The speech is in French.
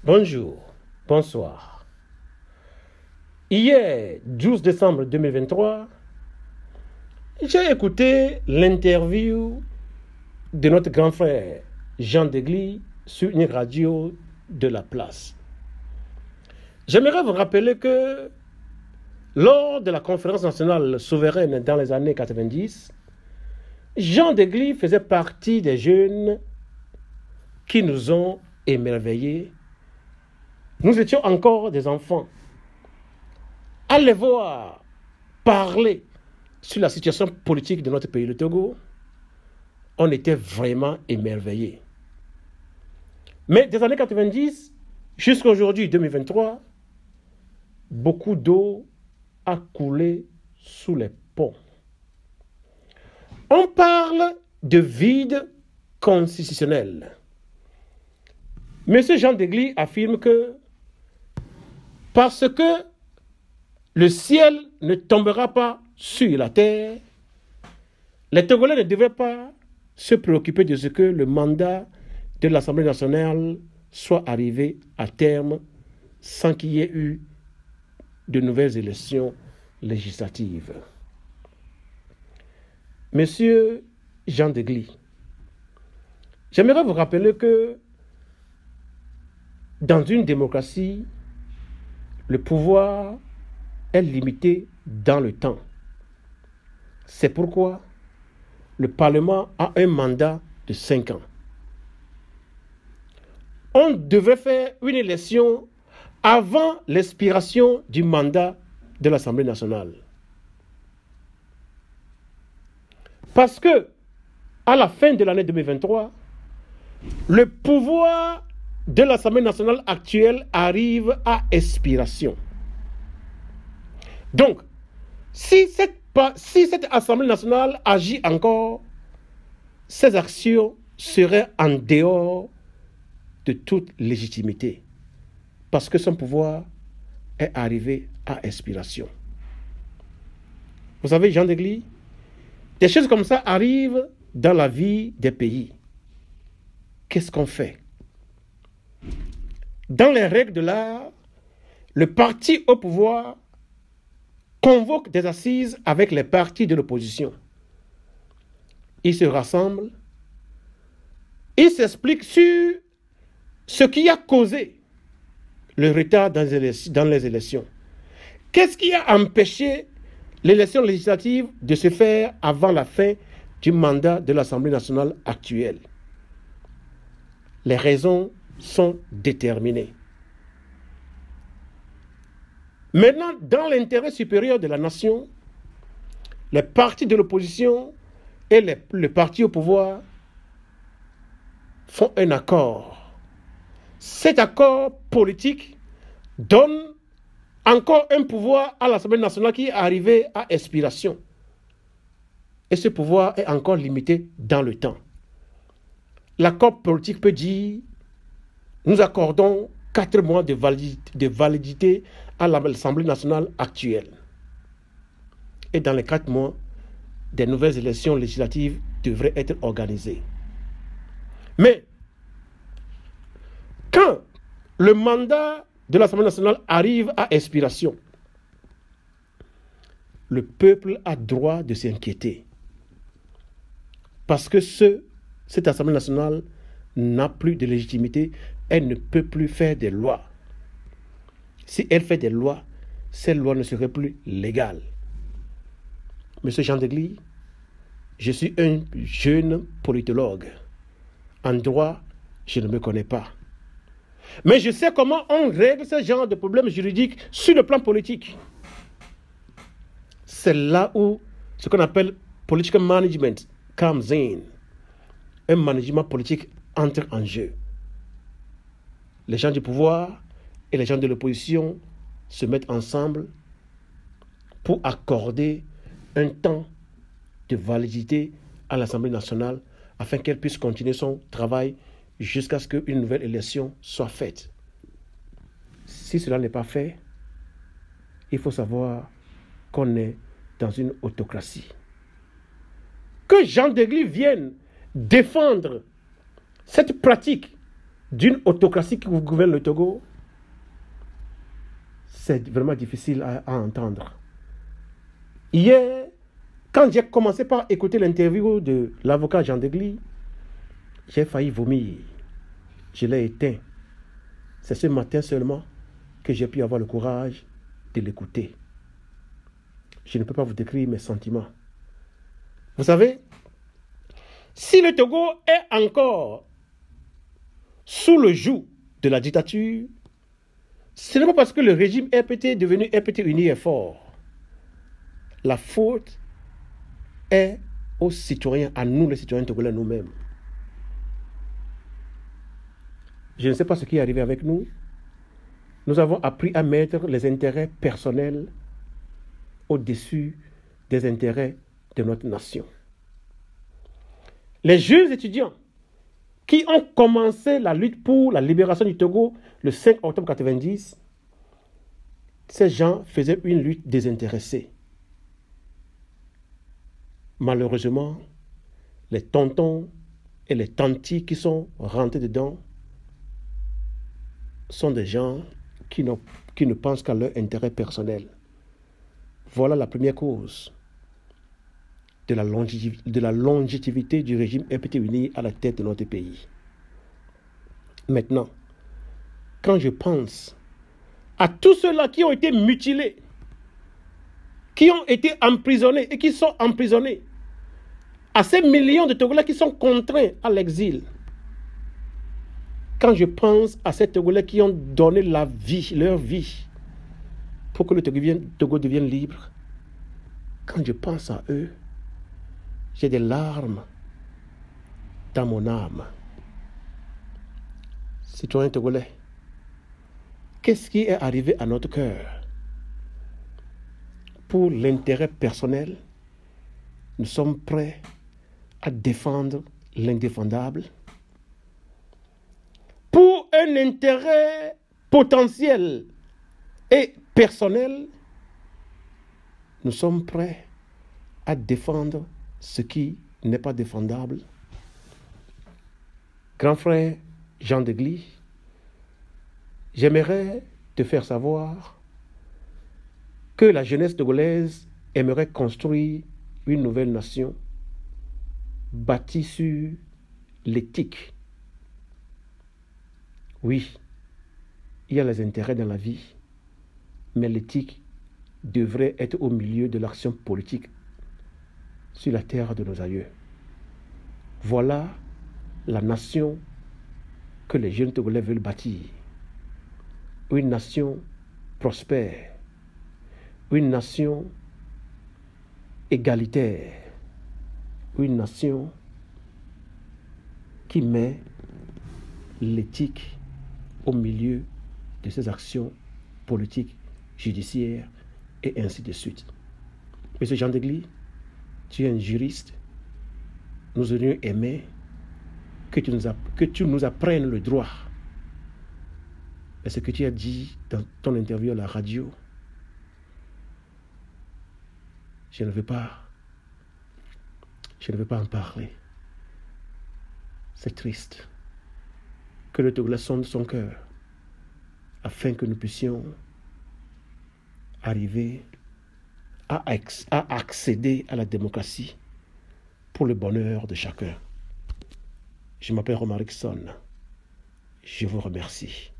Bonjour, bonsoir. Hier, 12 décembre 2023, j'ai écouté l'interview de notre grand frère Jean Degly sur une radio de la place. J'aimerais vous rappeler que lors de la conférence nationale souveraine dans les années 90, Jean Degly faisait partie des jeunes qui nous ont émerveillés. Nous étions encore des enfants. À les voir parler sur la situation politique de notre pays, le Togo, on était vraiment émerveillés. Mais des années 90 jusqu'à aujourd'hui, 2023, beaucoup d'eau a coulé sous les ponts. On parle de vide constitutionnel. Monsieur Jean Degly affirme que parce que le ciel ne tombera pas sur la terre, les Togolais ne devraient pas se préoccuper de ce que le mandat de l'Assemblée nationale soit arrivé à terme sans qu'il y ait eu de nouvelles élections législatives. Monsieur Jean Degly, j'aimerais vous rappeler que dans une démocratie, le pouvoir est limité dans le temps. C'est pourquoi le Parlement a un mandat de 5 ans. On devrait faire une élection avant l'expiration du mandat de l'Assemblée nationale. Parce que, à la fin de l'année 2023, le pouvoir de l'Assemblée nationale actuelle arrive à expiration. Donc, si cette Assemblée nationale agit encore, ses actions seraient en dehors de toute légitimité, parce que son pouvoir est arrivé à expiration. Vous savez, Jean Degly, des choses comme ça arrivent dans la vie des pays. Qu'est-ce qu'on fait? Dans les règles de l'art, le parti au pouvoir convoque des assises avec les partis de l'opposition. Ils se rassemblent, ils s'expliquent sur ce qui a causé le retard dans les élections. Qu'est-ce qui a empêché l'élection législative de se faire avant la fin du mandat de l'Assemblée nationale actuelle? Les raisons sont déterminées. Maintenant, dans l'intérêt supérieur de la nation, les partis de l'opposition et le parti au pouvoir font un accord. Cet accord politique donne encore un pouvoir à l'Assemblée nationale qui est arrivé à expiration. Et ce pouvoir est encore limité dans le temps. L'accord politique peut dire: nous accordons 4 mois de validité à l'Assemblée nationale actuelle. Et dans les 4 mois, des nouvelles élections législatives devraient être organisées. Mais, quand le mandat de l'Assemblée nationale arrive à expiration, le peuple a droit de s'inquiéter. Parce que cette Assemblée nationale n'a plus de légitimité, elle ne peut plus faire des lois. Si elle fait des lois, ces lois ne seraient plus légales. Monsieur Jean Degly, je suis un jeune politologue. En droit, je ne me connais pas. Mais je sais comment on règle ce genre de problèmes juridiques sur le plan politique. C'est là où ce qu'on appelle political management comes in. Un management politique entre en jeu. Les gens du pouvoir et les gens de l'opposition se mettent ensemble pour accorder un temps de validité à l'Assemblée nationale afin qu'elle puisse continuer son travail jusqu'à ce qu'une nouvelle élection soit faite. Si cela n'est pas fait, il faut savoir qu'on est dans une autocratie. Que Jean Degly vienne défendre cette pratique d'une autocratie qui gouverne le Togo, c'est vraiment difficile à entendre. Hier, quand j'ai commencé par écouter l'interview de l'avocat Jean Degli, j'ai failli vomir. Je l'ai éteint. C'est ce matin seulement que j'ai pu avoir le courage de l'écouter. Je ne peux pas vous décrire mes sentiments. Vous savez, si le Togo est encore sous le joug de la dictature, ce n'est pas parce que le régime RPT est devenu RPT uni et fort. La faute est aux citoyens, à nous les citoyens togolais nous-mêmes. Je ne sais pas ce qui est arrivé avec nous. Nous avons appris à mettre les intérêts personnels au-dessus des intérêts de notre nation. Les jeunes étudiants qui ont commencé la lutte pour la libération du Togo le 5 octobre 1990, ces gens faisaient une lutte désintéressée. Malheureusement, les tontons et les tantis qui sont rentrés dedans sont des gens qui ne pensent qu'à leur intérêt personnel. Voilà la première cause de la longévité du régime RPT uni à la tête de notre pays. Maintenant, quand je pense à tous ceux-là qui ont été mutilés, qui ont été emprisonnés et qui sont emprisonnés, à ces millions de Togolais qui sont contraints à l'exil, quand je pense à ces Togolais qui ont donné leur vie, pour que le Togo devienne libre, quand je pense à eux, j'ai des larmes dans mon âme. Citoyens togolais, qu'est-ce qui est arrivé à notre cœur? Pour l'intérêt personnel, nous sommes prêts à défendre l'indéfendable. Pour un intérêt potentiel et personnel, nous sommes prêts à défendre ce qui n'est pas défendable. Grand frère Jean Degli, j'aimerais te faire savoir que la jeunesse togolaise aimerait construire une nouvelle nation bâtie sur l'éthique. Oui, il y a les intérêts dans la vie, mais l'éthique devrait être au milieu de l'action politique sur la terre de nos aïeux. Voilà la nation que les jeunes Togolais veulent bâtir. Une nation prospère, une nation égalitaire, une nation qui met l'éthique au milieu de ses actions politiques, judiciaires et ainsi de suite. Monsieur Jean Degli, tu es un juriste. Nous aurions aimé que tu nous apprennes le droit. Et ce que tu as dit dans ton interview à la radio, je ne veux pas en parler. C'est triste. Que le Togolais sonde son cœur afin que nous puissions arriver à accéder à la démocratie pour le bonheur de chacun. Je m'appelle Romaric Son. Je vous remercie.